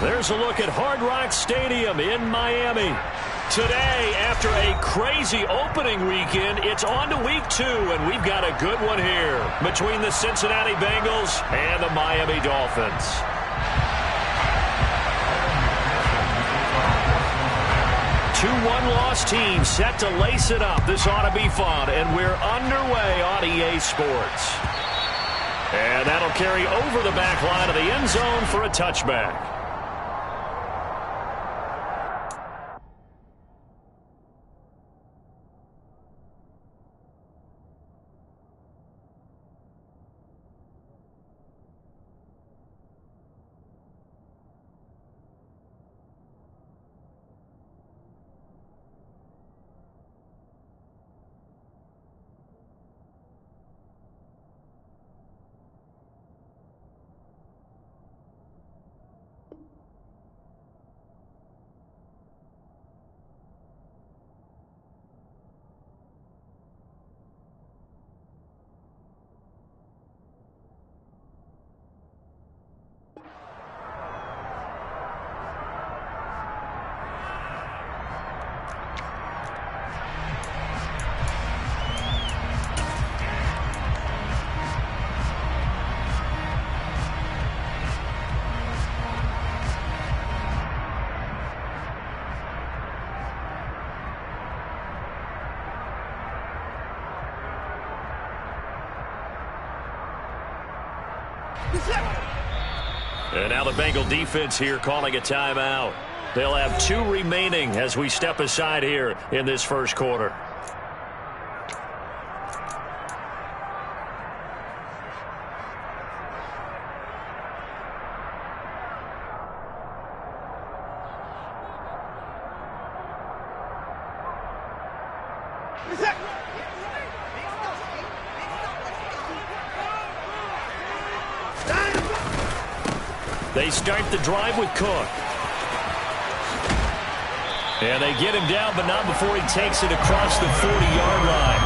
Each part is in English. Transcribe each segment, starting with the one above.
There's a look at Hard Rock Stadium in Miami. Today, after a crazy opening weekend, it's on to week 2, and we've got a good one here between the Cincinnati Bengals and the Miami Dolphins. Two one-loss teams set to lace it up. This ought to be fun, and we're underway on EA Sports. And that'll carry over the back line of the end zone for a touchback. And now the Bengal defense here calling a timeout. They'll have 2 remaining as we step aside here in this first quarter. They start the drive with Cook. And they get him down, but not before he takes it across the 40-yard line.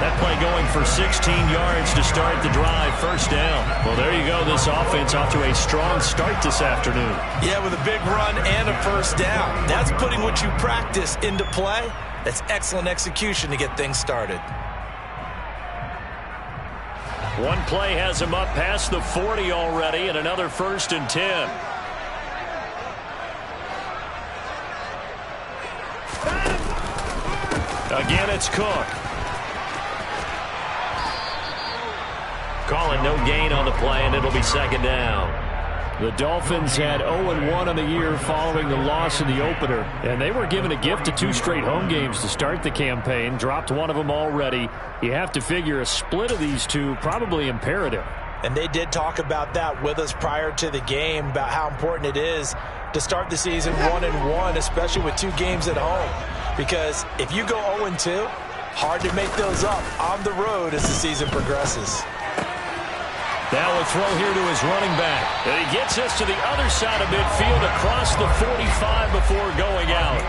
That play going for 16 yards to start the drive, first down. Well, there you go. This offense off to a strong start this afternoon. Yeah, with a big run and a first down. That's putting what you practice into play. That's excellent execution to get things started. One play has him up past the 40 already, and another 1st and 10. Again, it's Cook. Calling no gain on the play, and it'll be 2nd down. The Dolphins had 0-1 on the year following the loss in the opener, and they were given a gift of 2 straight home games to start the campaign. Dropped one of them already. You have to figure a split of these 2 probably imperative. And they did talk about that with us prior to the game, about how important it is to start the season 1-1, especially with 2 games at home. Because if you go 0-2, hard to make those up on the road as the season progresses. Now a throw here to his running back. And he gets us to the other side of midfield across the 45 before going out.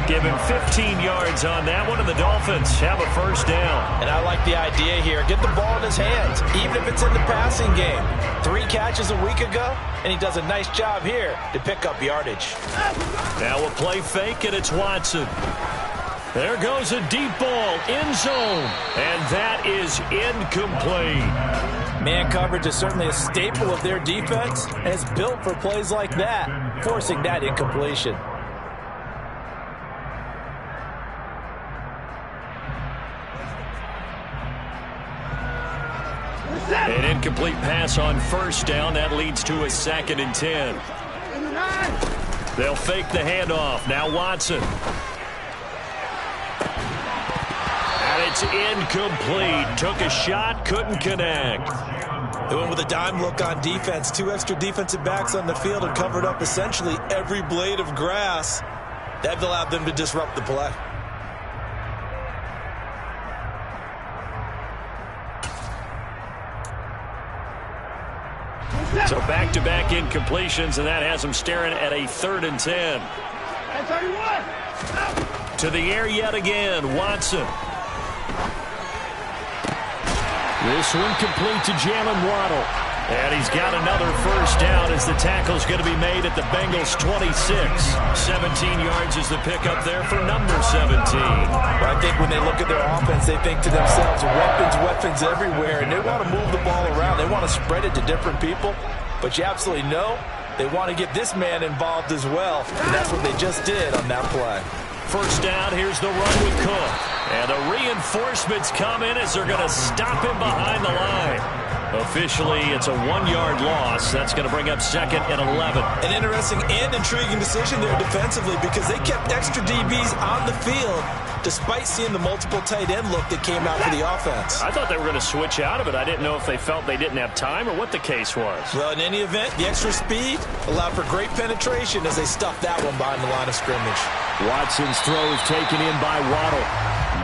Give him 15 yards on that one, and the Dolphins have a first down. And I like the idea here. Get the ball in his hands, even if it's in the passing game. 3 catches a week ago, and he does a nice job here to pick up yardage. Now a play fake, and it's Watson. There goes a deep ball, end zone, and that is incomplete. Man coverage is certainly a staple of their defense, and it's built for plays like that, forcing that incompletion. An incomplete pass on first down. That leads to a 2nd and 10. They'll fake the handoff. Now Watson. And it's incomplete. Took a shot, couldn't connect. They went with a dime look on defense. 2 extra defensive backs on the field and covered up essentially every blade of grass. That allowed them to disrupt the play. So back-to-back incompletions, and that has them staring at a 3rd and 10. To the air yet again, Watson. This one complete to Jalen Waddle. And he's got another first down as the tackle's going to be made at the Bengals' 26. 17 yards is the pickup there for number 17. But I think when they look at their offense, they think to themselves, weapons everywhere, and they want to move the ball around. They want to spread it to different people, but you absolutely know they want to get this man involved as well, and that's what they just did on that play. First down, here's the run with Cook. And the reinforcements come in as they're going to stop him behind the line. Officially, it's a 1-yard loss. That's going to bring up second and 11. An interesting and intriguing decision there defensively because they kept extra DBs on the field despite seeing the multiple tight end look that came out for the offense. I thought they were going to switch out of it. I didn't know if they felt they didn't have time or what the case was. Well, in any event, the extra speed allowed for great penetration as they stuffed that one behind the line of scrimmage. Watson's throw is taken in by Waddle.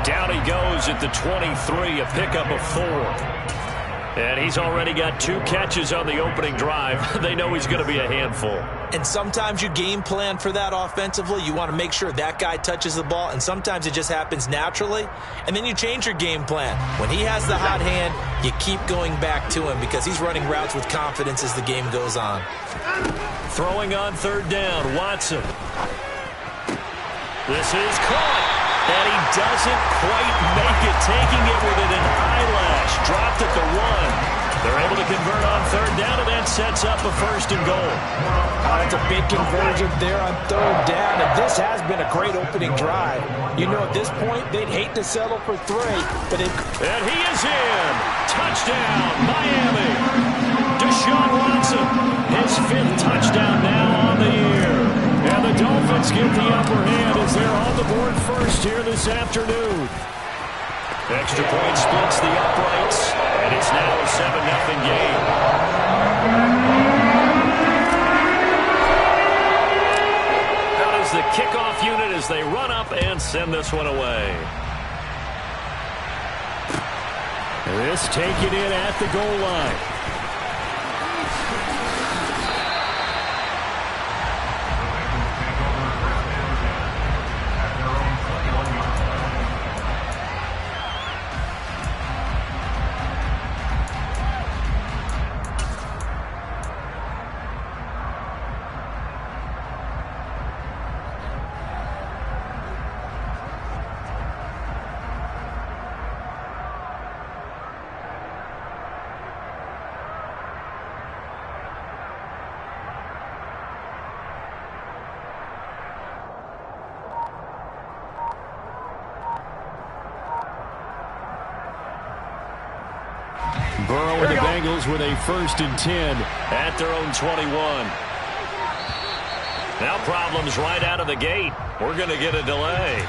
Down he goes at the 23, a pickup of 4. And he's already got 2 catches on the opening drive. They know he's going to be a handful. And sometimes you game plan for that offensively. You want to make sure that guy touches the ball, and sometimes it just happens naturally. And then you change your game plan. When he has the hot hand, you keep going back to him because he's running routes with confidence as the game goes on. Throwing on third down, Watson. This is caught. And he doesn't quite make it, taking it within an eyelash. Dropped at the 1. They're able to convert on third down, and that sets up a first and goal. That's a big conversion there on third down, and this has been a great opening drive. You know, at this point, they'd hate to settle for 3, but it... And he is in. Touchdown, Miami. Deshaun Watson, his 5th touchdown now on the year. And the Dolphins get the upper hand as they're on the board first here this afternoon. Extra point splits the uprights, and it's now a 7-0 game. That is the kickoff unit as they run up and send this one away. This taken in at the goal line. Burrow and the Bengals with a 1st and 10 at their own 21. Now problems right out of the gate. We're going to get a delay.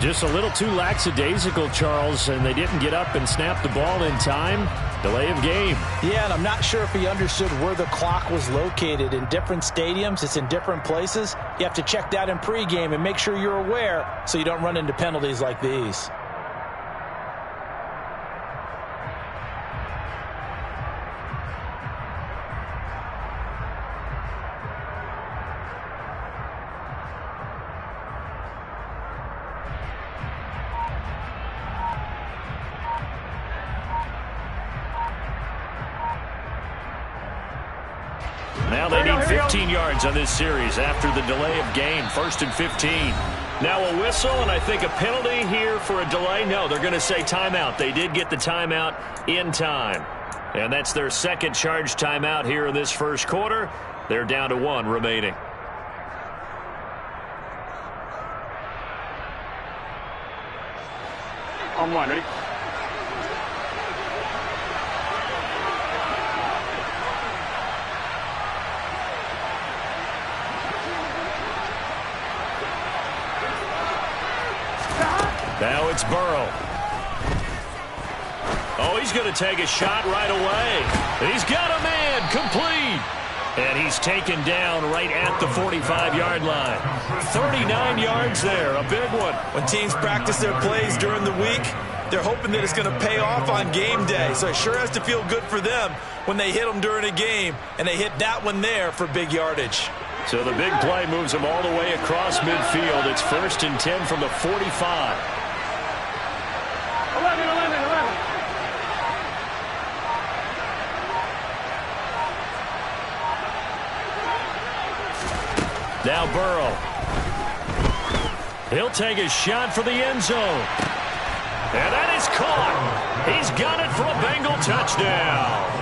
Just a little too lackadaisical, Charles, and they didn't get up and snap the ball in time. Delay of game. Yeah, and I'm not sure if he understood where the clock was located. In different stadiums, it's in different places. You have to check that in pregame and make sure you're aware so you don't run into penalties like these. Now they need 15 yards on this series after the delay of game. 1st and 15. Now a whistle, and I think a penalty here for a delay. No, they're going to say timeout. They did get the timeout in time. And that's their 2nd charge timeout here in this first quarter. They're down to 1 remaining. On 1, ready? Now it's Burrow. Oh, he's going to take a shot right away. He's got a man, complete. And he's taken down right at the 45-yard line. 39 yards there, a big one. When teams practice their plays during the week, they're hoping that it's going to pay off on game day. So it sure has to feel good for them when they hit them during a game, and they hit that one there for big yardage. So the big play moves them all the way across midfield. It's 1st and 10 from the 45. 11. Now Burrow. He'll take a shot for the end zone. And that is caught. He's got it for a Bengal touchdown.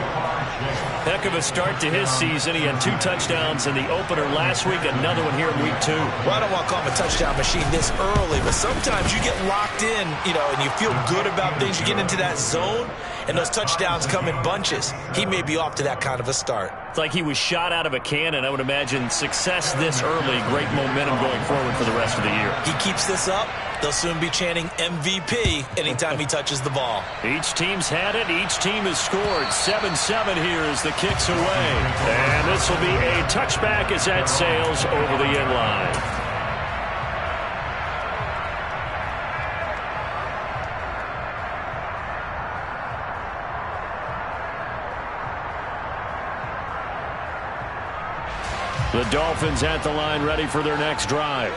Heck of a start to his season. He had 2 touchdowns in the opener last week, another one here in week 2. Well, I don't want to call him a touchdown machine this early, but sometimes you get locked in, and you feel good about things. You get into that zone, and those touchdowns come in bunches. He may be off to that kind of a start. It's like he was shot out of a cannon. I would imagine success this early, great momentum going forward for the rest of the year. He keeps this up, they'll soon be chanting MVP anytime he touches the ball. Each team's had it. Each team has scored. 7-7 here as the kick's away. And this will be a touchback as that sails over the end line. The Dolphins at the line ready for their next drive.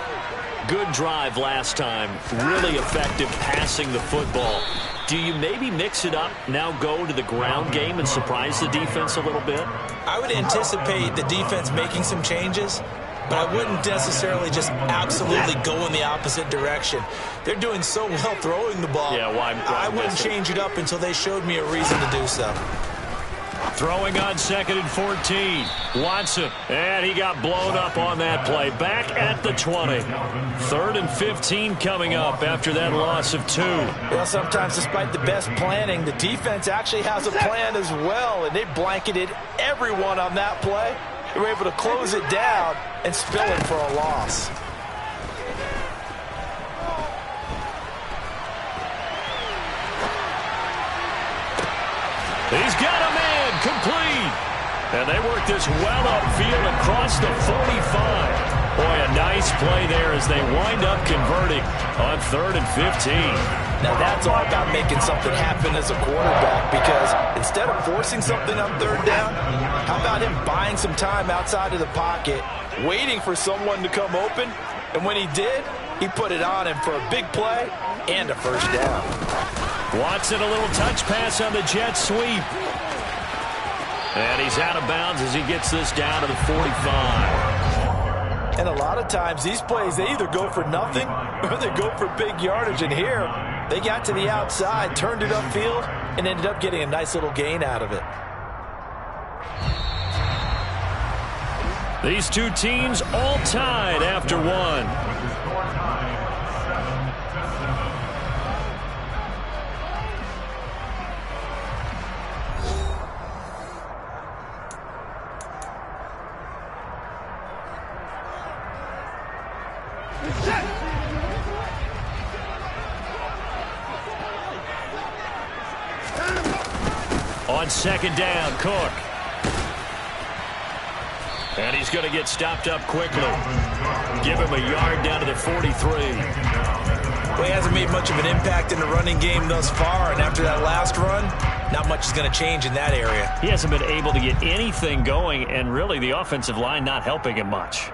Good drive last time. Really effective passing the football. Do you maybe mix it up, now go to the ground game and surprise the defense a little bit? I would anticipate the defense making some changes, but I wouldn't necessarily just absolutely go in the opposite direction. They're doing so well throwing the ball. Yeah, why I wouldn't change it up until they showed me a reason to do so. Throwing on 2nd and 14. Watson, and he got blown up on that play. Back at the 20. 3rd and 15 coming up after that loss of 2. Well, sometimes despite the best planning, the defense actually has a plan as well, and they blanketed everyone on that play. They were able to close it down and spill it for a loss. He's got a man complete. And they work this well upfield across the 45. Boy, a nice play there as they wind up converting on 3rd and 15. Now that's all about making something happen as a quarterback, because instead of forcing something on 3rd down, how about him buying some time outside of the pocket, waiting for someone to come open, and when he did, he put it on him for a big play and a 1st down. Watson, a little touch pass on the jet sweep. And he's out of bounds as he gets this down to the 45. And a lot of times these plays, they either go for nothing or they go for big yardage. And here, they got to the outside, turned it upfield, and ended up getting a nice little gain out of it. These two teams all tied after 1. On 2nd down, Cook. And he's going to get stopped up quickly. Give him a yard down to the 43. Well, he hasn't made much of an impact in the running game thus far, and after that last run, not much is going to change in that area. He hasn't been able to get anything going, and really the offensive line not helping him much.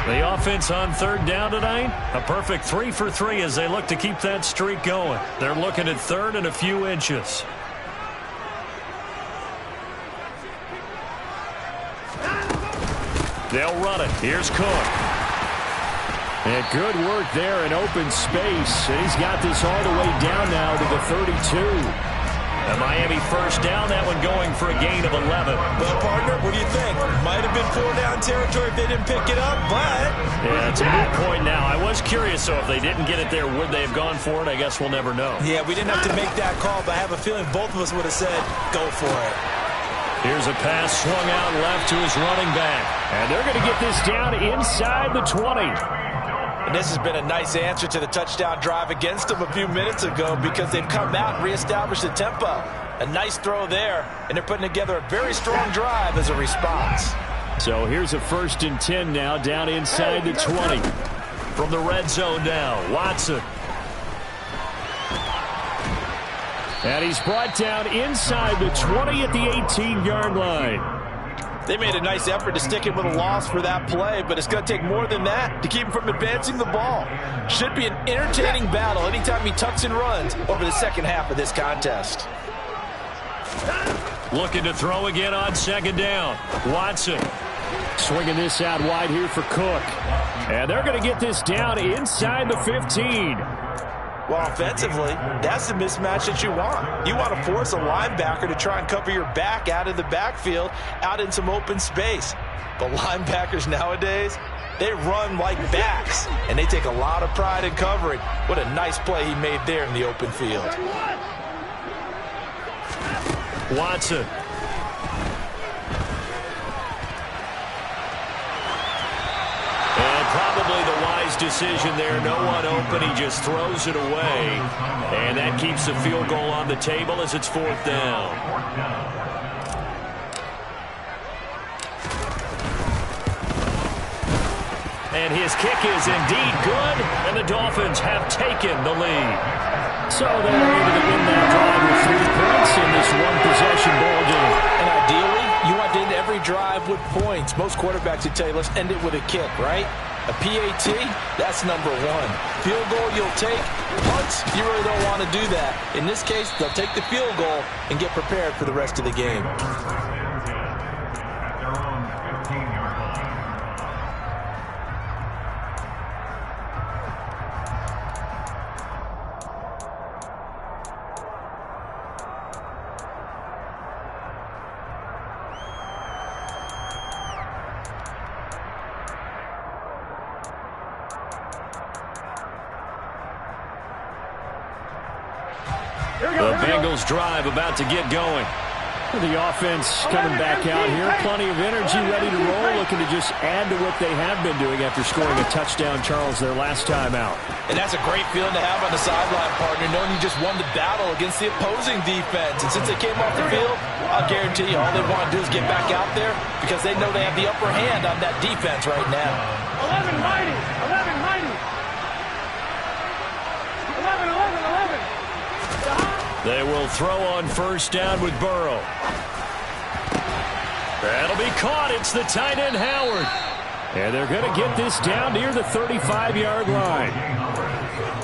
The offense on 3rd down tonight, a perfect 3 for 3 as they look to keep that streak going. They're looking at 3rd and a few inches. They'll run it. Here's Cook. And good work there in open space. And he's got this all the way down now to the 32. A Miami 1st down, that one going for a gain of 11. Well, partner, what do you think? Might have been 4-down territory if they didn't pick it up, but... Yeah, it's a moot point now. I was curious, so if they didn't get it there, would they have gone for it? I guess we'll never know. Yeah, we didn't have to make that call, but I have a feeling both of us would have said, go for it. Here's a pass swung out left to his running back. And they're going to get this down inside the 20. And this has been a nice answer to the touchdown drive against them a few minutes ago, because they've come out and reestablished the tempo. A nice throw there, and they're putting together a very strong drive as a response. So here's a 1st and 10 now, down inside the 20. From the red zone now, Watson. And he's brought down inside the 20 at the 18-yard line. They made a nice effort to stick him with a loss for that play, but it's going to take more than that to keep him from advancing the ball. Should be an entertaining battle anytime he tucks and runs over the second half of this contest. Looking to throw again on second down. Watson. Swinging this out wide here for Cook. And they're going to get this down inside the 15. Well, offensively, that's the mismatch that you want. You want to force a linebacker to try and cover your back out of the backfield, out in some open space. But linebackers nowadays, they run like backs, and they take a lot of pride in covering. What a nice play he made there in the open field. Watson. And probably the wise decision there. No one open. He just throws it away. And that keeps the field goal on the table as it's 4th down. And his kick is indeed good. And the Dolphins have taken the lead. So they're able to win that drive with 3 points in this one-possession ball game. And ideally, you want to end every drive with points. Most quarterbacks would tell you, let's end it with a kick, right? A PAT, that's number 1. Field goal you'll take. Punts, you really don't want to do that. In this case, they'll take the field goal and get prepared for the rest of the game. The Bengals drive about to get going. The offense coming back out here. Plenty of energy, ready to roll, looking to just add to what they have been doing after scoring a touchdown, Charles, their last time out. And that's a great feeling to have on the sideline, partner, knowing you just won the battle against the opposing defense. And since they came off the field, I'll guarantee you all they want to do is get back out there because they know they have the upper hand on that defense right now. 11 mighty, 11 mighty. 11, 11, 11. They will throw on first down with Burrow. That'll be caught. It's the tight end, Howard. And they're going to get this down near the 35-yard line.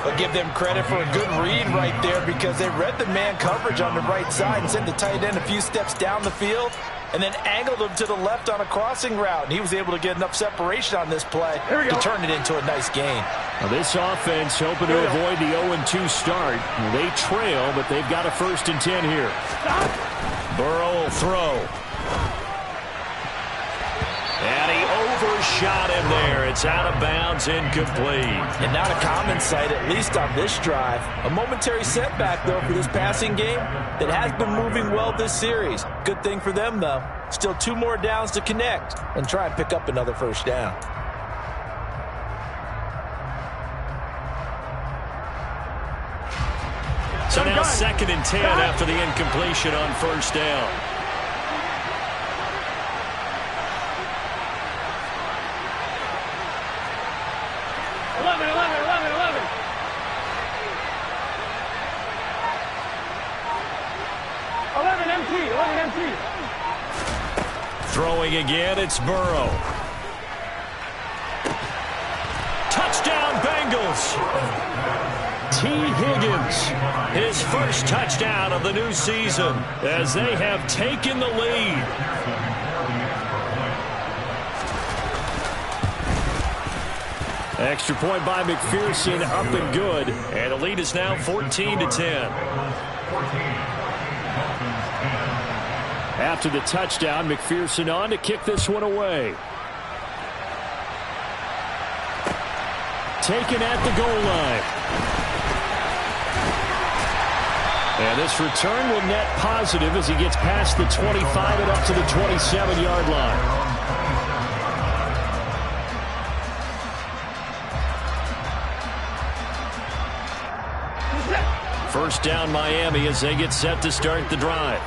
I'll give them credit for a good read right there because they read the man coverage on the right side and sent the tight end a few steps down the field and then angled him to the left on a crossing route. And he was able to get enough separation on this play to turn it into a nice gain. Now this offense hoping to avoid the 0-2 start. They trail, but they've got a 1st and 10 here. Burrow will throw. And he overshot him there. It's out of bounds, incomplete. And not a common sight, at least on this drive. A momentary setback, though, for this passing game that has been moving well this series. Good thing for them, though. Still 2 more downs to connect and try and pick up another first down. So now 2nd and 10 after the incompletion on first down. Throwing again, it's Burrow. Touchdown, Bengals. T. Higgins, his first touchdown of the new season as they have taken the lead. Extra point by McPherson, up and good. And the lead is now 14-10. After the touchdown, McPherson on to kick this one away. Taken at the goal line. And this return will net positive as he gets past the 25 and up to the 27-yard line. First down, Miami, as they get set to start the drive.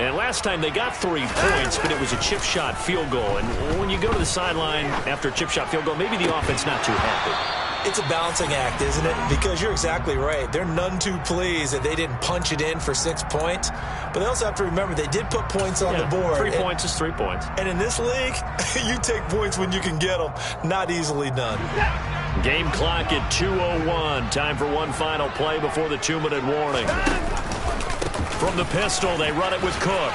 And last time they got 3 points, but it was a chip shot field goal. And when you go to the sideline after a chip shot field goal, maybe the offense not too happy. It's a balancing act, isn't it? Because you're exactly right. They're none too pleased that they didn't punch it in for 6 points. But they also have to remember they did put points on the board. 3 points is 3 points. And in this league, you take points when you can get them. Not easily done. Game clock at 2:01. Time for one final play before the 2-minute warning. From the pistol, they run it with Cook.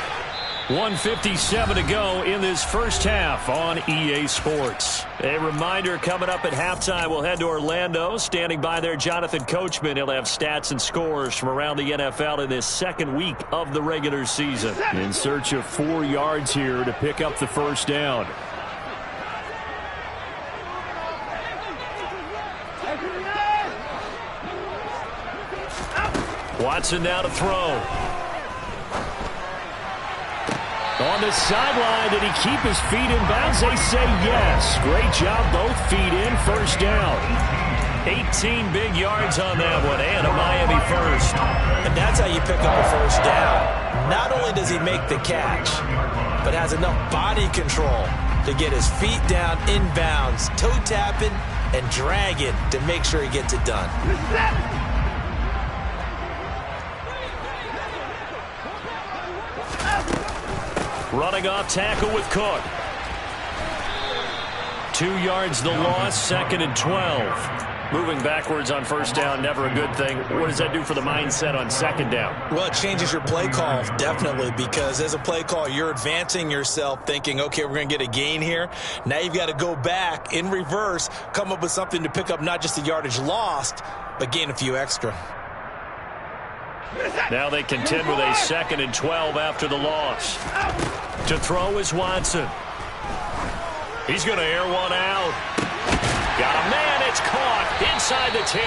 1:57 to go in this first half on EA Sports. A reminder coming up at halftime, we'll head to Orlando. Standing by there, Jonathan Coachman. He'll have stats and scores from around the NFL in this second week of the regular season. In search of 4 yards here to pick up the first down. Watson now to throw. On the sideline, did he keep his feet in bounds? They say yes. Great job, both feet in, first down. 18 big yards on that one, and a Miami first. And that's how you pick up a first down. Not only does he make the catch, but has enough body control to get his feet down in bounds, toe tapping and dragging to make sure he gets it done. Running off tackle with Cook. 2 yards the loss, 2nd and 12. Moving backwards on first down, never a good thing. What does that do for the mindset on second down? Well, it changes your play call, definitely, because as a play call, you're advancing yourself thinking, okay, we're going to get a gain here. Now you've got to go back in reverse, come up with something to pick up not just the yardage lost, but gain a few extra. Now they contend with a 2nd and 12 after the loss. To throw is Watson. He's going to air one out. Got a man. It's caught inside the 10.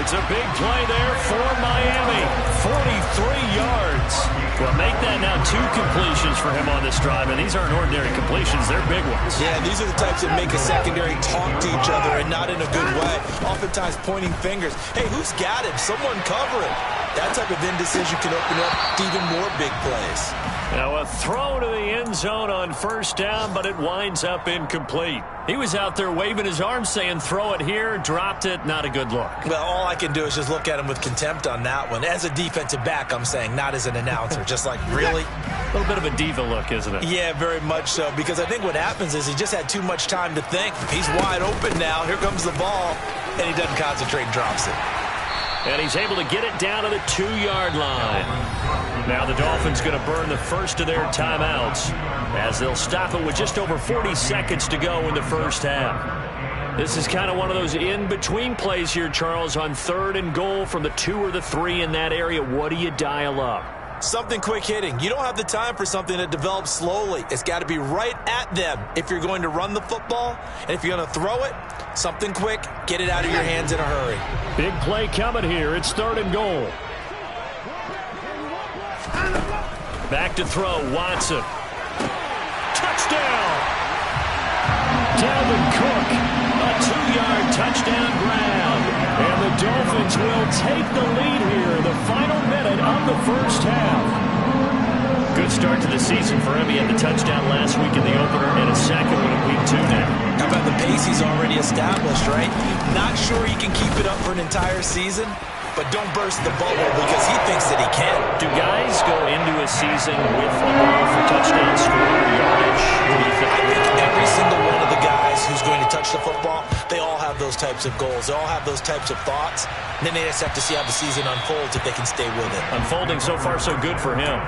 It's a big play there for Miami. 43 yards. Well, make that now 2 completions for him on this drive, and these aren't ordinary completions. They're big ones. Yeah, these are the types that make a secondary talk to each other and not in a good way. Oftentimes pointing fingers. Hey, who's got him? Someone cover him. That type of indecision can open up to even more big plays. Now a throw to the end zone on first down, but it winds up incomplete. He was out there waving his arms saying throw it here, dropped it, not a good look. Well, all I can do is just look at him with contempt on that one. As a defensive back, I'm saying, not as an announcer. Just like, really? A little bit of a diva look, isn't it? Yeah, very much so, because I think what happens is he just had too much time to think. He's wide open now. Here comes the ball, and he doesn't concentrate and drops it. And he's able to get it down to the 2-yard line. Now the Dolphins going to burn the first of their timeouts as they'll stop it with just over 40 seconds to go in the first half. This is kind of one of those in-between plays here, Charles, on 3rd and goal from the 2 or the 3 in that area. What do you dial up? Something quick hitting. You don't have the time for something that develops slowly. It's got to be right at them if you're going to run the football. And if you're going to throw it, something quick, get it out of your hands in a hurry. Big play coming here. It's 3rd and goal. Back to throw, Watson. Touchdown! Dalvin Cook, a 2-yard touchdown grab. And the Dolphins will take the lead here in the final minute of the first half. Good start to the season for him. He had the touchdown last week in the opener and a second one in week 2 now. How about the pace he's already established, right? Not sure he can keep it up for an entire season, but don't burst the bubble because he thinks that he can. Do guys go into a season with a goal for touchdown score or yardage? What do you think? I think every single one of the guys who's going to touch the football, they all have those types of goals. They all have those types of thoughts. And then they just have to see how the season unfolds if they can stay with it. Unfolding so far so good for him.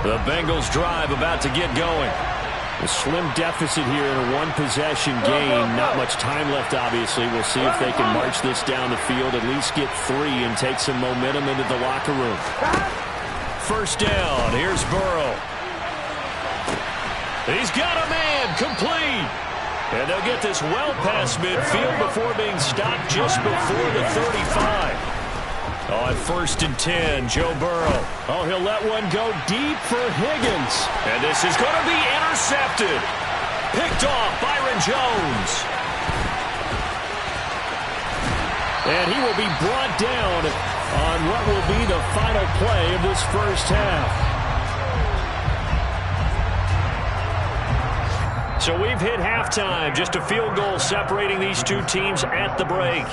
The Bengals drive about to get going. A slim deficit here in a one-possession game. Not much time left, obviously. We'll see if they can march this down the field, at least get 3 and take some momentum into the locker room. First down. Here's Burrow. He's got a man. Complete. And they'll get this well past midfield before being stopped just before the 35. On 1st and 10, Joe Burrow. Oh, he'll let one go deep for Higgins. And this is going to be intercepted. Picked off Byron Jones. And he will be brought down on what will be the final play of this first half. So we've hit halftime. Just a field goal separating these two teams at the break.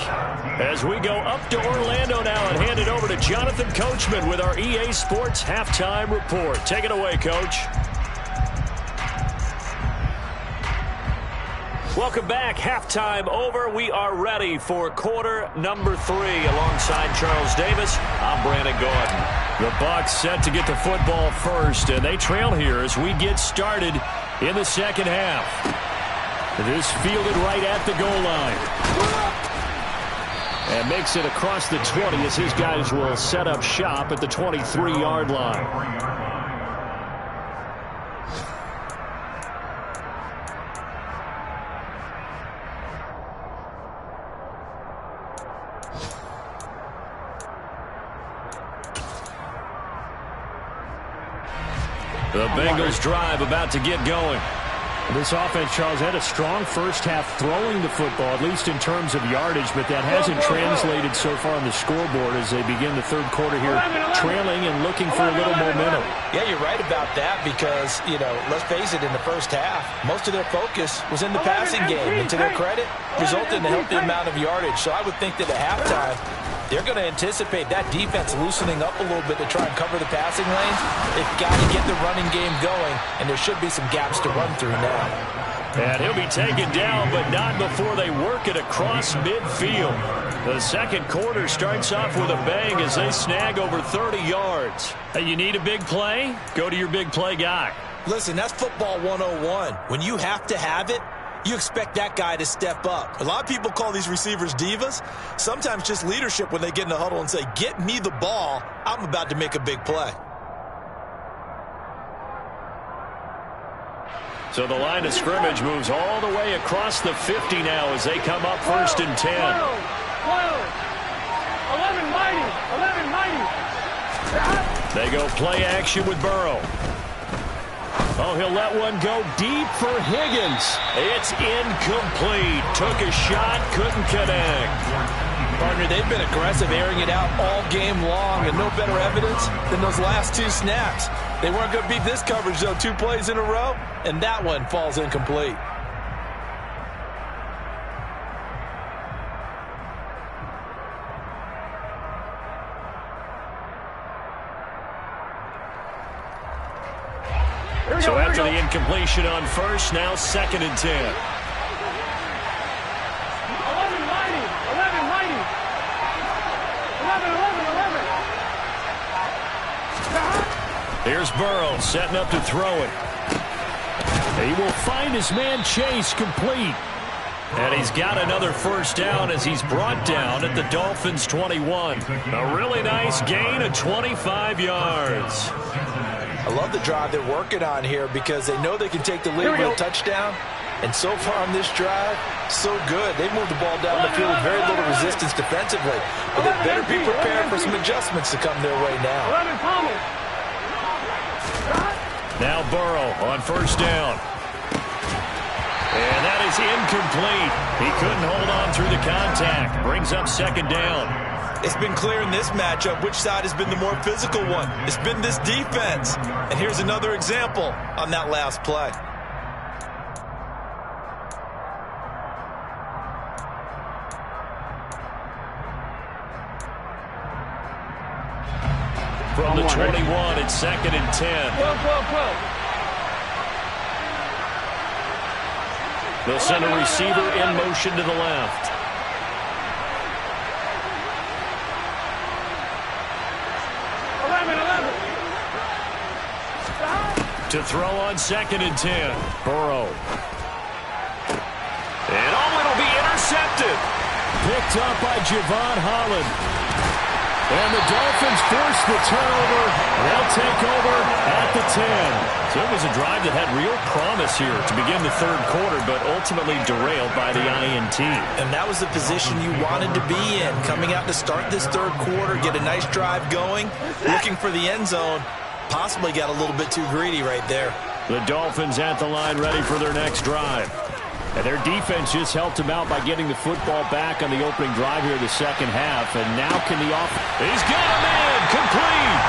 As we go up to Orlando now and hand it over to Jonathan Coachman with our EA Sports Halftime Report. Take it away, Coach. Welcome back. Halftime over. We are ready for quarter number 3. Alongside Charles Davis, I'm Brandon Gordon. The Bucs set to get the football first, and they trail here as we get started in the second half. This fielded right at the goal line. And makes it across the 20 as his guys will set up shop at the 23-yard line. The Bengals drive about to get going. This offense, Charles, had a strong first half throwing the football, at least in terms of yardage, but that hasn't translated so far on the scoreboard as they begin the third quarter here, trailing and looking for a little momentum. Yeah, you're right about that because, let's face it, in the first half, most of their focus was in the passing game. And to their credit, resulted in a healthy amount of yardage. So I would think that at halftime, they're going to anticipate that defense loosening up a little bit to try and cover the passing lanes. They've got to get the running game going, and there should be some gaps to run through now. And he'll be taken down, but not before they work it across midfield. The second quarter starts off with a bang as they snag over 30 yards. Hey, you need a big play? Go to your big play guy. Listen, that's football 101. When you have to have it, you expect that guy to step up. A lot of people call these receivers divas. Sometimes just leadership when they get in the huddle and say, get me the ball. I'm about to make a big play. So the line of scrimmage moves all the way across the 50 now as they come up first and 10. 11 mighty. 11 mighty. They go play action with Burrow. Oh, he'll let one go deep for Higgins. It's incomplete. Took a shot, couldn't connect. Partner, they've been aggressive, airing it out all game long, and no better evidence than those last 2 snaps. They weren't going to beat this coverage, though, 2 plays in a row, and that one falls incomplete. So after the incompletion on first, now second and 10. 11 mighty. 11 mighty. 11. Here's Burrow setting up to throw it. He will find his man Chase complete. And he's got another first down as he's brought down at the Dolphins' 21. A really nice gain of 25 yards. I love the drive they're working on here because they know they can take the lead with a touchdown. And so far on this drive, so good. They moved the ball down the field with very little resistance defensively. But they better be prepared for some adjustments to come their way now. 11 Thomas. Now Burrow on first down. And that is incomplete. He couldn't hold on through the contact. Brings up second down. It's been clear in this matchup which side has been the more physical one. It's been this defense. And here's another example on that last play. From the 21, it's second and 10. 12. They'll send a receiver in motion to the left. To throw on second and 10. Burrow. And it'll be intercepted. Picked up by Javon Holland. And the Dolphins force the turnover. They'll take over at the 10. So it was a drive that had real promise here to begin the third quarter, but ultimately derailed by the INT. And that was the position you wanted to be in. Coming out to start this third quarter, get a nice drive going, looking for the end zone. Possibly got a little bit too greedy right there. The Dolphins at the line ready for their next drive. And their defense just helped them out by getting the football back on the opening drive here the second half. And now can the offense... He's got him in! Complete!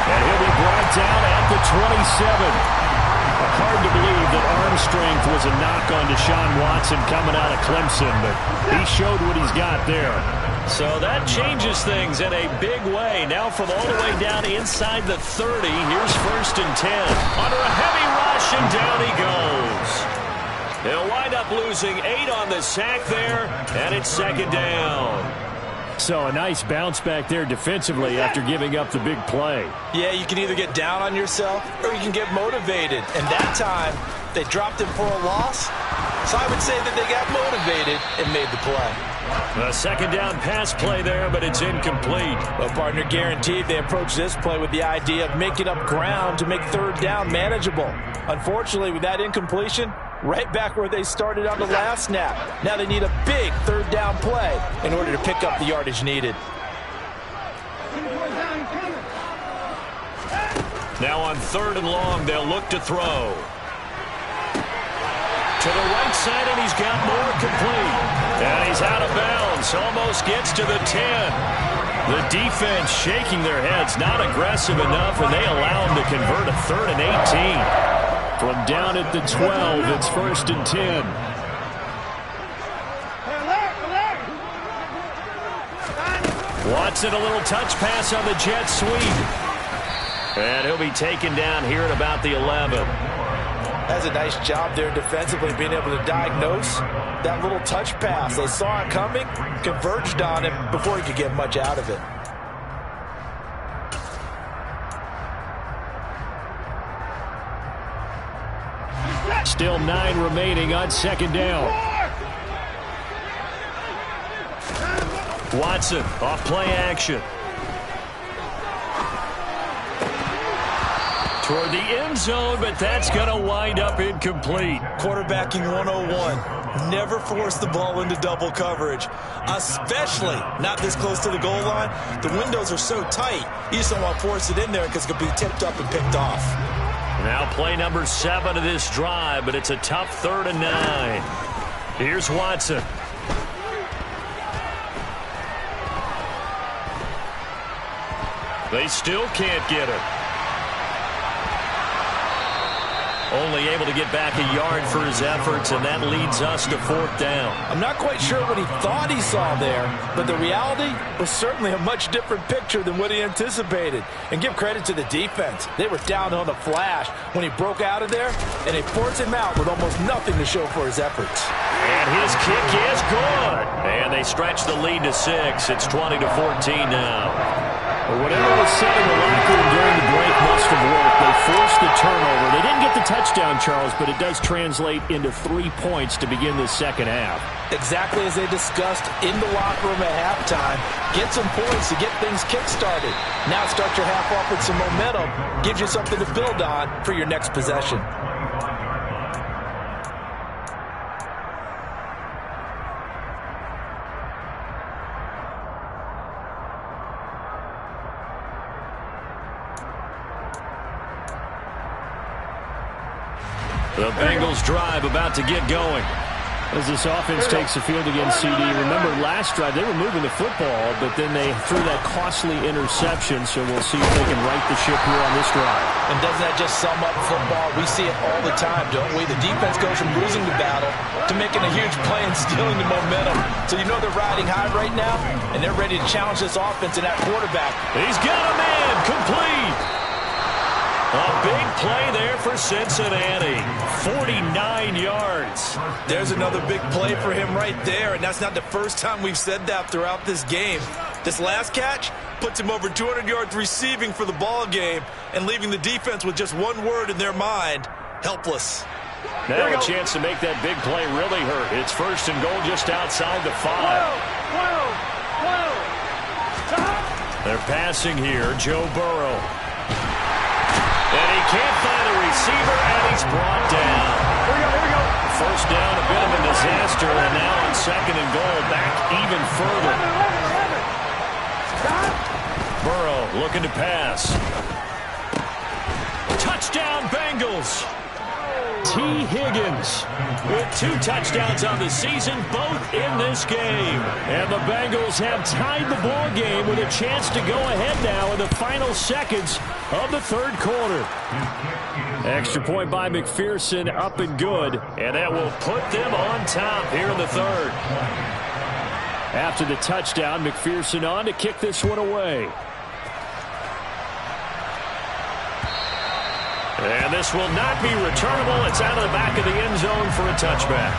And he'll be brought down at the 27. Hard to believe that arm strength was a knock on Deshaun Watson coming out of Clemson, but he showed what he's got there. So that changes things in a big way. Now from all the way down inside the 30, here's 1st and 10. Under a heavy rush, and down he goes. He'll wind up losing 8 on the sack there, and it's 2nd down. So a nice bounce back there defensively after giving up the big play. Yeah, you can either get down on yourself or you can get motivated. And that time, they dropped him for a loss. So I would say that they got motivated and made the play. A 2nd down pass play there, but it's incomplete. Well, partner, guaranteed they approached this play with the idea of making up ground to make 3rd down manageable. Unfortunately, with that incompletion, right back where they started on the last snap. Now they need a big 3rd down play in order to pick up the yardage needed. Now on 3rd and long, they'll look to throw. To the right side, and he's got more complete. And he's out of bounds. Almost gets to the 10. The defense shaking their heads, not aggressive enough, and they allow him to convert a 3rd and 18. From down at the 12, it's 1st and 10. Watson, a little touch pass on the jet sweep. And he'll be taken down here at about the 11. That's a nice job there defensively, being able to diagnose that little touch pass. They saw it coming, converged on him before he could get much out of it. Still 9 remaining on 2nd down. Watson off play action. Toward the end zone, but that's going to wind up incomplete. Quarterbacking 101. Never force the ball into double coverage, especially not this close to the goal line. The windows are so tight, you just don't want to force it in there because it could be tipped up and picked off. Now play number 7 of this drive, but it's a tough 3rd and 9. Here's Watson. They still can't get it. Only able to get back a yard for his efforts, and that leads us to 4th down. I'm not quite sure what he thought he saw there, but the reality was certainly a much different picture than what he anticipated. And give credit to the defense. They were down on the flash when he broke out of there, and they forced him out with almost nothing to show for his efforts. And his kick is good. And they stretch the lead to 6. It's 20-14 now. Well, whatever was said in the locker room during the break must have worked. They forced the turnover. They didn't get the touchdown, Charles, but it does translate into 3 points to begin the 2nd half. Exactly as they discussed in the locker room at halftime. Get some points to get things kick-started. Now start your half off with some momentum. Gives you something to build on for your next possession. The Bengals drive about to get going. As this offense takes the field against CD, remember last drive they were moving the football, but then they threw that costly interception, so we'll see if they can right the ship here on this drive. And doesn't that just sum up football? We see it all the time, don't we? The defense goes from losing the battle to making a huge play and stealing the momentum. So you know they're riding high right now, and they're ready to challenge this offense and that quarterback. He's got a man complete. A big play there for Cincinnati. 49 yards. There's another big play for him right there, and that's not the first time we've said that throughout this game. This last catch puts him over 200 yards receiving for the ball game and leaving the defense with just one word in their mind: helpless. Now a chance to make that big play really hurt. It's 1st and goal just outside the 5. They're passing here. Joe Burrow. And he can't find a receiver, and he's brought down. Here we go. 1st down, a bit of a disaster, and now on 2nd and goal, back even further. 11. Burrow looking to pass. Touchdown, Bengals. T. Higgins with 2 touchdowns on the season, both in this game. And the Bengals have tied the ball game with a chance to go ahead now in the final seconds of the third quarter. Extra point by McPherson, up and good. And that will put them on top here in the third. After the touchdown, McPherson on to kick this one away. And this will not be returnable. It's out of the back of the end zone for a touchback.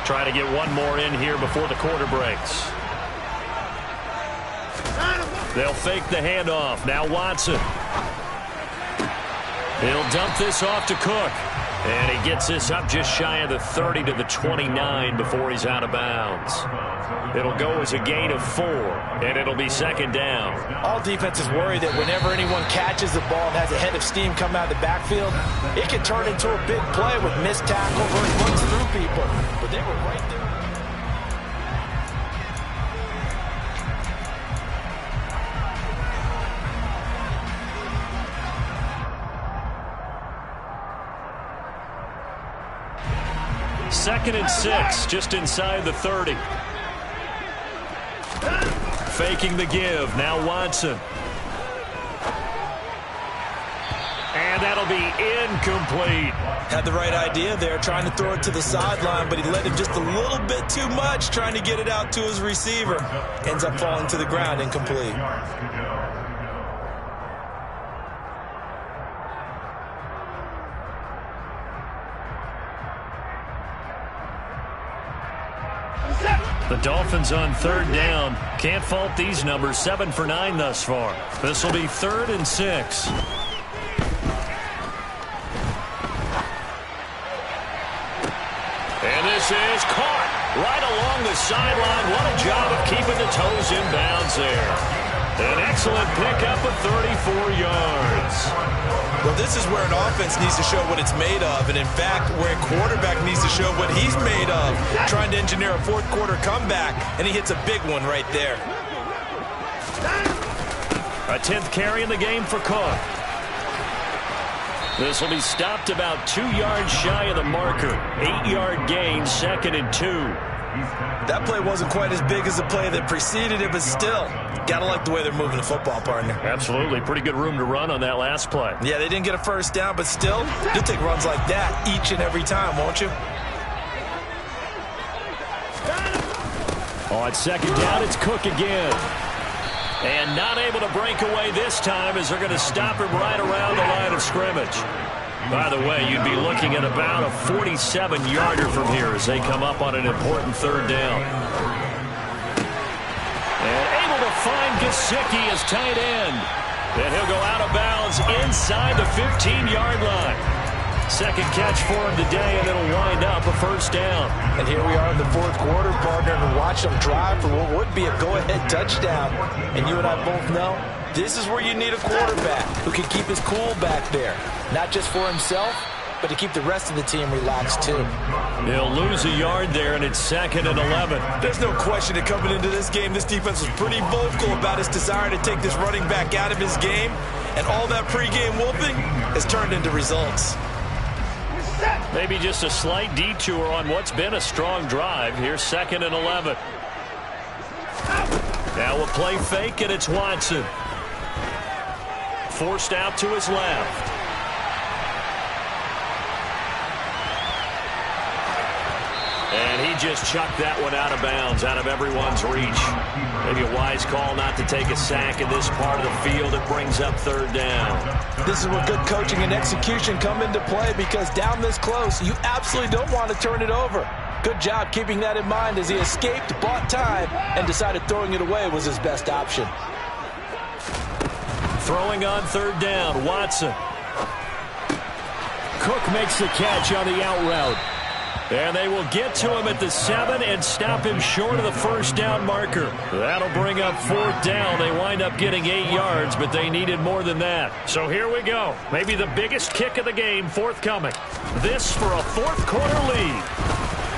Try to get one more in here before the quarter breaks. They'll fake the handoff. Now Watson. He'll dump this off to Cook. And he gets this up just shy of the 30 to the 29 before he's out of bounds. It'll go as a gain of 4, and it'll be second down. All defenses worry that whenever anyone catches the ball and has a head of steam come out of the backfield, it can turn into a big play with missed tackles or runs through people. But they were right there. Second and 6, just inside the 30. Faking the give. Now Watson. And that'll be incomplete. Had the right idea there, trying to throw it to the sideline, but he let him just a little bit too much, trying to get it out to his receiver. Ends up falling to the ground, incomplete. The Dolphins on third down. Can't fault these numbers. 7 for 9 thus far. This will be 3rd and 6. And this is caught right along the sideline. What a job of keeping the toes in bounds there. An excellent pickup of 34 yards. Well, this is where an offense needs to show what it's made of, and in fact, where a quarterback needs to show what he's made of, trying to engineer a fourth quarter comeback, and he hits a big one right there. A 10th carry in the game for Cook. This will be stopped about 2 yards shy of the marker. 8-yard gain, 2nd and 2. That play wasn't quite as big as the play that preceded it, but still, gotta like the way they're moving the football, partner. Absolutely. Pretty good room to run on that last play. Yeah, they didn't get a first down, but still, you'll take runs like that each and every time, won't you? On second down, it's Cook again. And not able to break away this time as they're going to stop him right around the line of scrimmage. By the way, you'd be looking at about a 47-yarder from here as they come up on an important third down. And able to find Gesicki as tight end. And he'll go out of bounds inside the 15-yard line. Second catch for him today, and it'll wind up a first down. And here we are in the fourth quarter, partner, and watch them drive for what would be a go-ahead touchdown. And you and I both know this is where you need a quarterback who can keep his cool back there. Not just for himself, but to keep the rest of the team relaxed too. He'll lose a yard there, and it's 2nd and 11. There's no question that coming into this game, this defense was pretty vocal about its desire to take this running back out of his game. And all that pregame whooping has turned into results. Maybe just a slight detour on what's been a strong drive. Here's 2nd and 11. Now a play fake, and it's Watson. Forced out to his left. And he just chucked that one out of bounds, out of everyone's reach. Maybe a wise call not to take a sack in this part of the field. It brings up third down. This is where good coaching and execution come into play, because down this close, you absolutely don't want to turn it over. Good job keeping that in mind as he escaped, bought time, and decided throwing it away was his best option. Throwing on third down, Watson. Cook makes the catch on the out route. And they will get to him at the 7 and stop him short of the first down marker. That'll bring up 4th down. They wind up getting 8 yards, but they needed more than that. So here we go. Maybe the biggest kick of the game forthcoming. This for a fourth quarter lead.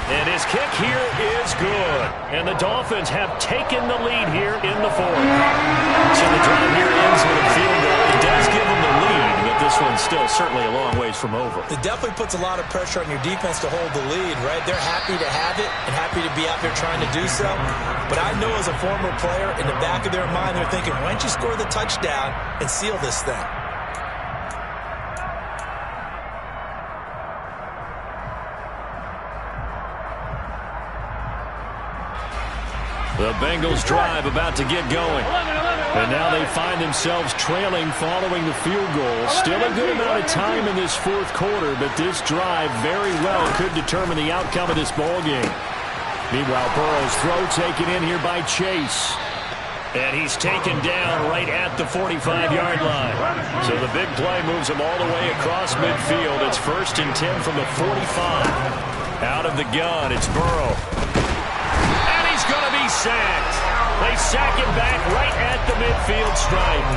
And his kick here is good. And the Dolphins have taken the lead here in the fourth. So the drive here ends with a field goal. It does give them the lead, but this one's still certainly a long ways from over. It definitely puts a lot of pressure on your defense to hold the lead, right? They're happy to have it and happy to be out there trying to do so. But I know as a former player, in the back of their mind, they're thinking, why don't you score the touchdown and seal this thing? The Bengals drive about to get going. And now they find themselves trailing following the field goal. Still a good amount of time in this fourth quarter, but this drive very well could determine the outcome of this ball game. Meanwhile, Burrow's throw taken in here by Chase. And he's taken down right at the 45-yard line. So the big play moves him all the way across midfield. It's 1st and 10 from the 45. Out of the gun, it's Burrow. Going to be sacked. They sack him back right at the midfield stripe.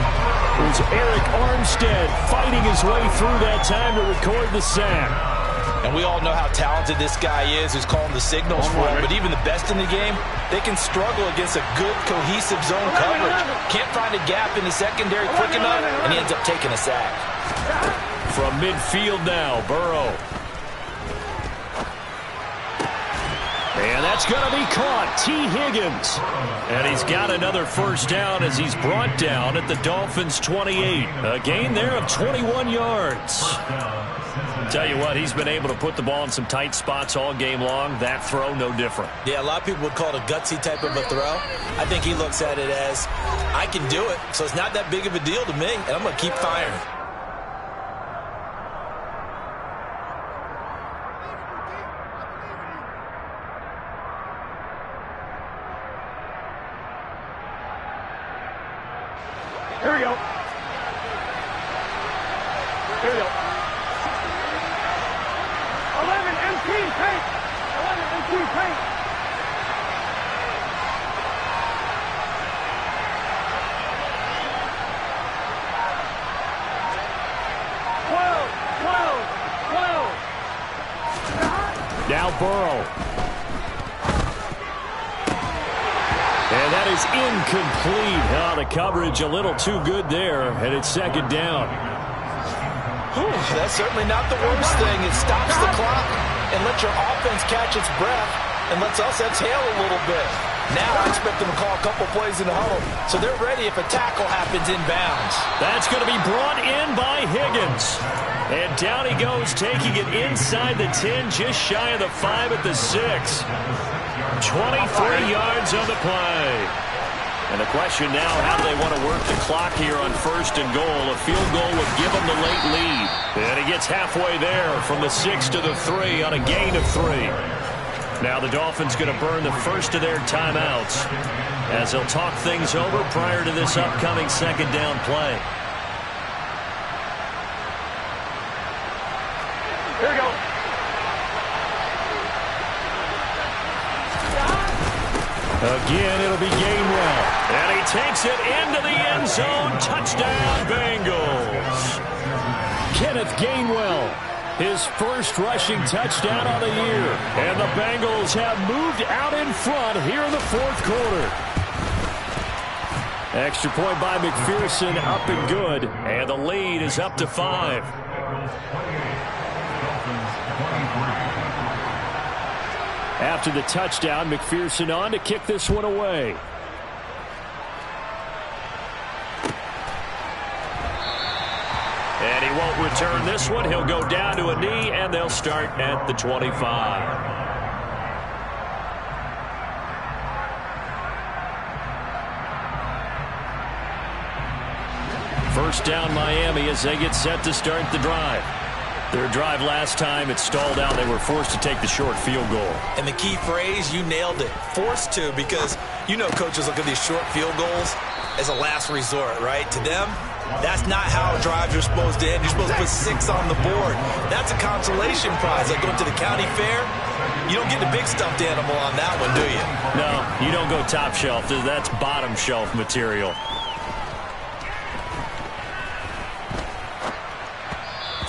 It was Eric Armstead fighting his way through that time to record the sack. And we all know how talented this guy is who's calling the signals for him. But even the best in the game, they can struggle against a good, cohesive zone coverage. Can't find a gap in the secondary quick enough, and he ends up taking a sack. From midfield now, Burrow. And that's going to be caught. T. Higgins. And he's got another first down as he's brought down at the Dolphins' 28. A gain there of 21 yards. Tell you what, he's been able to put the ball in some tight spots all game long. That throw, no different. Yeah, a lot of people would call it a gutsy type of a throw. I think he looks at it as, I can do it, so it's not that big of a deal to me, and I'm going to keep firing. Here we go. Here we go. 11 MT paint. 11 MT paint. 12. Now Burrow. And that is incomplete. Oh, the coverage a little too good there, and it's 2nd down. That's certainly not the worst thing. It stops the clock and lets your offense catch its breath and lets us exhale a little bit. Now I expect them to call a couple plays in the huddle, so they're ready if a tackle happens inbounds. That's going to be brought in by Higgins. And down he goes, taking it inside the 10, just shy of the 5 at the 6. 23 yards on the play. And the question now, how do they want to work the clock here on 1st and goal? A field goal would give them the late lead. And he gets halfway there from the 6 to the 3 on a gain of 3. Now the Dolphins going to burn the first of their timeouts as they'll talk things over prior to this upcoming 2nd down play. Here we go. Again, it'll be Gainwell. And he takes it into the end zone. Touchdown, Bengals. Kenneth Gainwell, his first rushing touchdown of the year. And the Bengals have moved out in front here in the fourth quarter. Extra point by McPherson, up and good. And the lead is up to 5. After the touchdown, McPherson on to kick this one away. And he won't return this one. He'll go down to a knee, and they'll start at the 25. First down, Miami, as they get set to start the drive. Their drive last time, it stalled out. They were forced to take the short field goal. And the key phrase, you nailed it. Forced to, because you know coaches look at these short field goals as a last resort, right? To them, that's not how drives are supposed to end. You're supposed to put 6 on the board. That's a consolation prize. Like going to the county fair, you don't get the big stuffed animal on that one, do you? No, you don't go top shelf. That's bottom shelf material.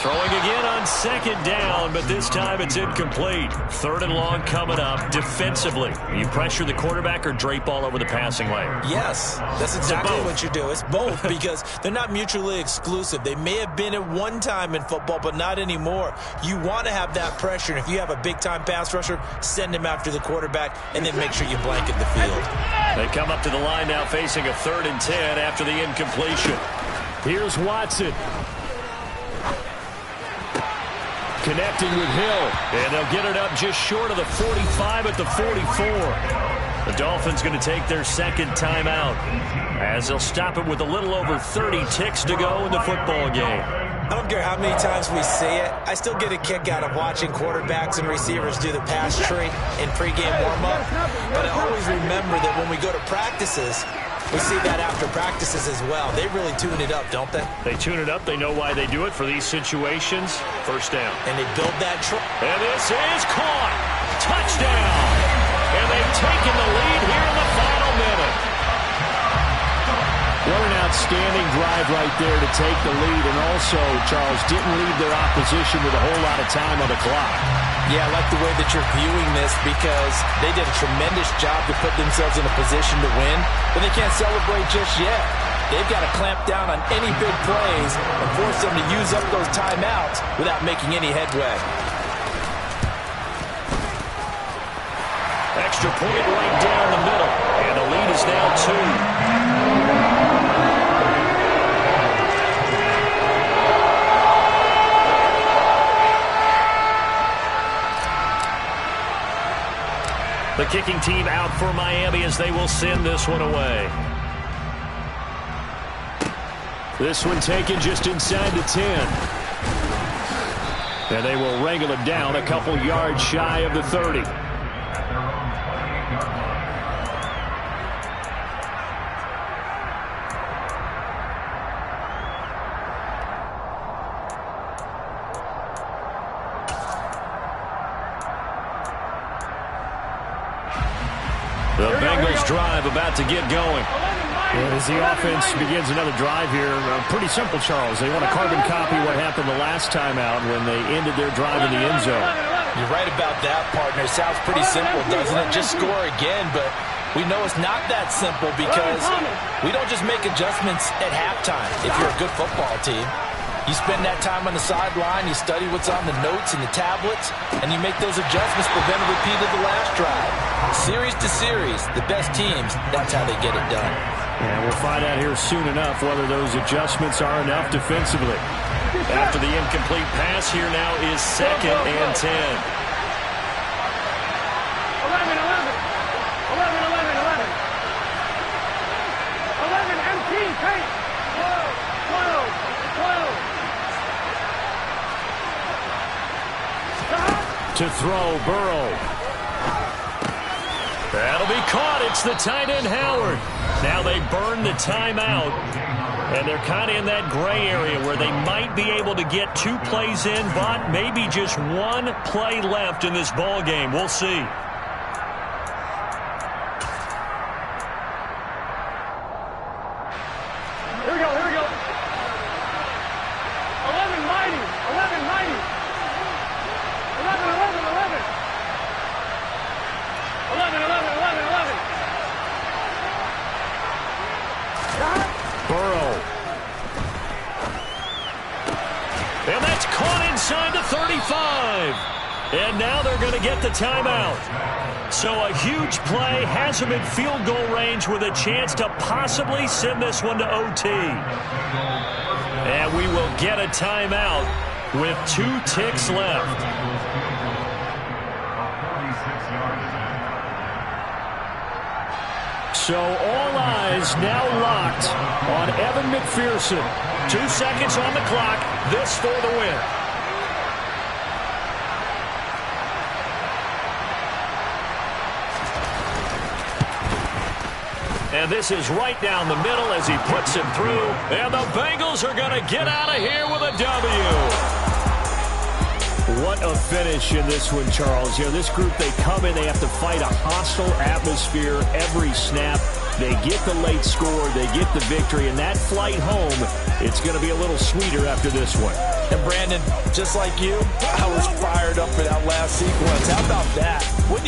Throwing again on on second down, but this time it's incomplete. Third and long coming up. Defensively, you pressure the quarterback or drape all over the passing lane? Yes, that's exactly what you do. It's both because they're not mutually exclusive. They may have been at one time in football, but not anymore. You want to have that pressure, and if you have a big-time pass rusher, send him after the quarterback, and then make sure you blanket the field. They come up to the line now facing a 3rd and 10 after the incompletion. Here's Watson. Connecting with Hill, and they'll get it up just short of the 45 at the 44. The Dolphins going to take their second timeout as they'll stop it with a little over 30 ticks to go in the football game. I don't care how many times we see it. I still get a kick out of watching quarterbacks and receivers do the pass tree in pregame warm-up. But I always remember that when we go to practices, we see that after practices as well. They really tune it up, don't they? They tune it up. They know why they do it for these situations. First down. And they build that and this is caught. Touchdown. And they've taken the lead here in the final minute. What an outstanding drive right there to take the lead. And also, Charles, didn't leave their opposition with a whole lot of time on the clock. Yeah, I like the way that you're viewing this because they did a tremendous job to put themselves in a position to win, but they can't celebrate just yet. They've got to clamp down on any big plays and force them to use up those timeouts without making any headway. Extra point right down the middle, and the lead is now 2. The kicking team out for Miami as they will send this one away. This one taken just inside the 10. And they will wrangle it down a couple yards shy of the 30. The Bengals drive about to get going. And as the offense begins another drive here, pretty simple, Charles. They want to carbon copy what happened the last time out when they ended their drive in the end zone. You're right about that, partner. Sounds pretty simple, doesn't it? Just score again, but we know it's not that simple because we don't just make adjustments at halftime if you're a good football team. You spend that time on the sideline, you study what's on the notes and the tablets, and you make those adjustments, prevent a repeat of the last drive. Series to series, the best teams, that's how they get it done. And we'll find out here soon enough whether those adjustments are enough defensively. After the incomplete pass, here now is 2nd and 10. 11, 11. 11, 11, 11. 11, empty, take. 12, 12. To throw, Burrow. That'll be caught. It's the tight end, Howard. Now they burn the timeout, and they're kind of in that gray area where they might be able to get 2 plays in, but maybe just 1 play left in this ball game. We'll see. Here we go, here we go. 11, mighty. 11, mighty. 11, 11, 11. 11, 11, 11, 11. Burrow. And that's caught inside the 35. And now they're going to get the timeout. So a huge play has them in field goal range with a chance to possibly send this one to OT. And we will get a timeout with 2 ticks left. So all eyes now locked on Evan McPherson. 2 seconds on the clock. This for the win. And this is right down the middle as he puts it through. And the Bengals are going to get out of here with a W. What a finish in this one, Charles. You know, this group, they come in, they have to fight a hostile atmosphere every snap. They get the late score, they get the victory, and that flight home, it's going to be a little sweeter after this one. And Brandon, just like you, I was fired up for that last sequence. How about that? Wouldn't you